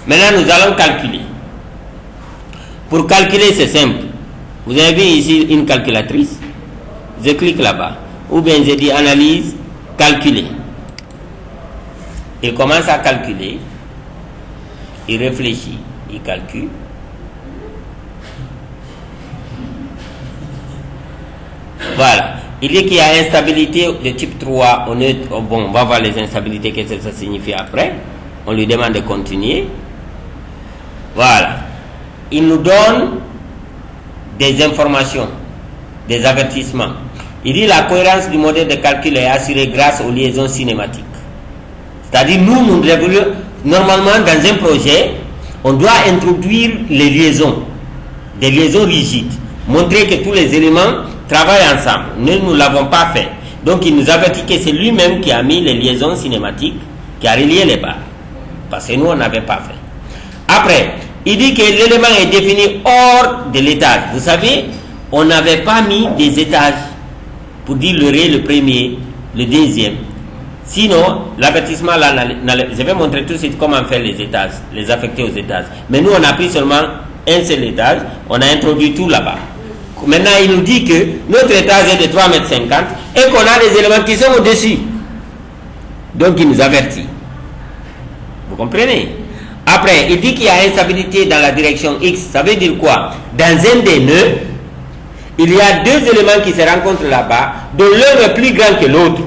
Maintenant, nous allons calculer. Pour calculer, c'est simple. Vous avez vu ici une calculatrice. Je clique là-bas. Ou bien je dis analyse, calculer. Il commence à calculer. Il réfléchit. Il calcule. Voilà. Il dit qu'il y a instabilité de type 3. On va voir les instabilités, qu'est-ce que ça signifie après. On lui demande de continuer. Voilà. Il nous donne des informations, des avertissements. Il dit la cohérence du modèle de calcul est assurée grâce aux liaisons cinématiques. C'est-à-dire, nous devons, normalement, dans un projet, on doit introduire les liaisons, des liaisons rigides, montrer que tous les éléments travaillent ensemble. Nous ne l'avons pas fait. Donc, il nous avertit que c'est lui-même qui a mis les liaisons cinématiques, qui a relié les barres. Parce que nous, on n'avait pas fait. Après, il dit que l'élément est défini hors de l'étage. Vous savez, on n'avait pas mis des étages pour dire le ré, le premier, le deuxième. Sinon, l'avertissement là, je vais montrer tout de suite comment faire les étages, les affecter aux étages. Mais nous, on a pris seulement un seul étage, on a introduit tout là-bas. Maintenant, il nous dit que notre étage est de 3,50 m et qu'on a des éléments qui sont au-dessus. Donc, il nous avertit. Vous comprenez? Après, il dit qu'il y a instabilité dans la direction X. Ça veut dire quoi? Dans un des nœuds, il y a deux éléments qui se rencontrent là-bas, dont l'un est plus grand que l'autre.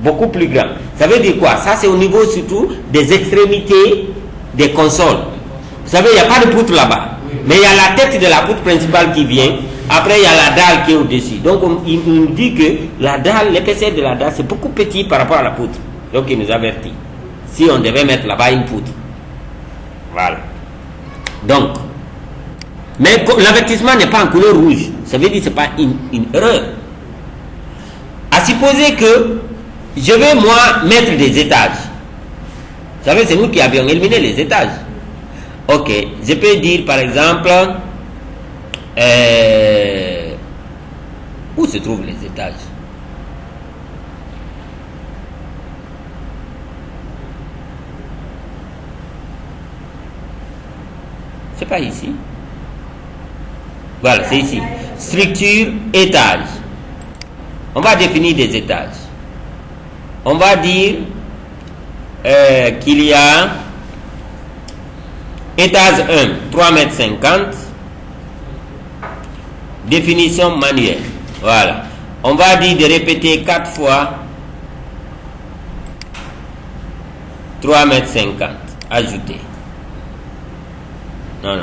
Beaucoup plus grand. Ça veut dire quoi? Ça, c'est au niveau surtout des extrémités des consoles. Vous savez, il n'y a pas de poutre là-bas. Mais il y a la tête de la poutre principale qui vient. Après, il y a la dalle qui est au-dessus. Donc, il nous dit que la dalle, l'épaisseur de la dalle, c'est beaucoup petit par rapport à la poutre. Donc, il nous avertit. Si on devait mettre là-bas une poutre. Voilà. Donc, mais l'avertissement n'est pas en couleur rouge. Ça veut dire que ce n'est pas une erreur. À supposer que je vais, moi, mettre des étages. Vous savez, c'est nous qui avions éliminé les étages. Ok. Je peux dire, par exemple, où se trouvent les étages? C'est pas ici. Voilà, c'est ici. Structure, étage. On va définir des étages. On va dire qu'il y a étage 1, 3,50 m. Définition manuelle. Voilà. On va dire de répéter 4 fois 3,50 m. Ajouter. Non.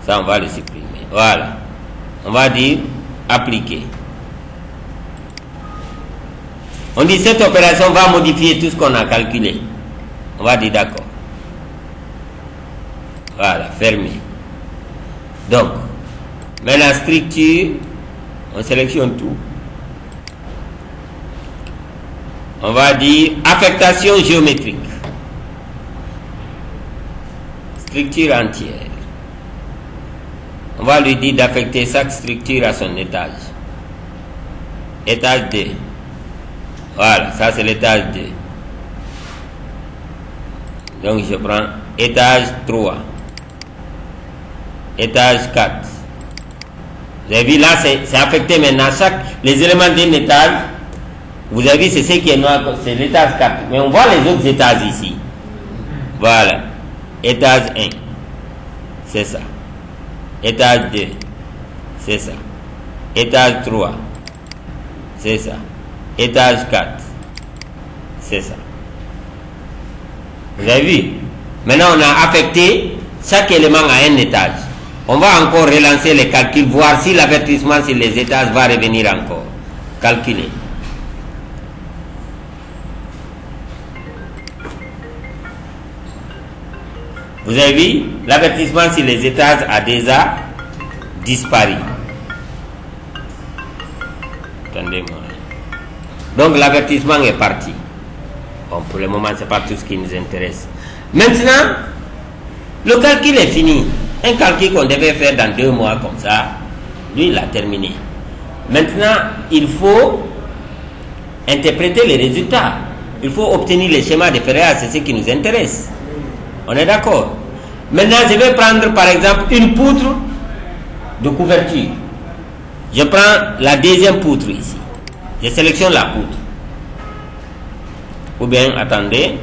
Ça, on va le supprimer. Voilà. On va dire appliquer. On dit cette opération va modifier tout ce qu'on a calculé. On va dire d'accord. Voilà, fermé. Donc, maintenant structure, on sélectionne tout. On va dire affectation géométrique. Structure entière. On va lui dire d'affecter chaque structure à son étage. Étage 2. Voilà, ça c'est l'étage 2. Donc je prends étage 3. Étage 4. Vous avez vu là, c'est affecté maintenant. Les éléments d'un étage, vous avez vu, c'est ce qui est noir, c'est l'étage 4. Mais on voit les autres étages ici. Voilà. Étage 1. C'est ça. Étage 2. C'est ça. Étage 3. C'est ça. Étage 4. C'est ça. Vous avez vu? Maintenant, on a affecté chaque élément à un étage. On va encore relancer les calculs, voir si l'avertissement sur les étages va revenir encore. Calculer. Vous avez vu? L'avertissement sur les étages a déjà disparu. Attendez-moi. Donc l'avertissement est parti. Bon, pour le moment, ce n'est pas tout ce qui nous intéresse. Maintenant, le calcul est fini. Un calcul qu'on devait faire dans 2 mois comme ça, lui, il a terminé. Maintenant, il faut interpréter les résultats. Il faut obtenir les schémas de Ferrière, c'est ce qui nous intéresse. On est d'accord? Maintenant, je vais prendre par exemple une poutre de couverture. Je prends la deuxième poutre ici. Je sélectionne la poutre. Ou bien, attendez.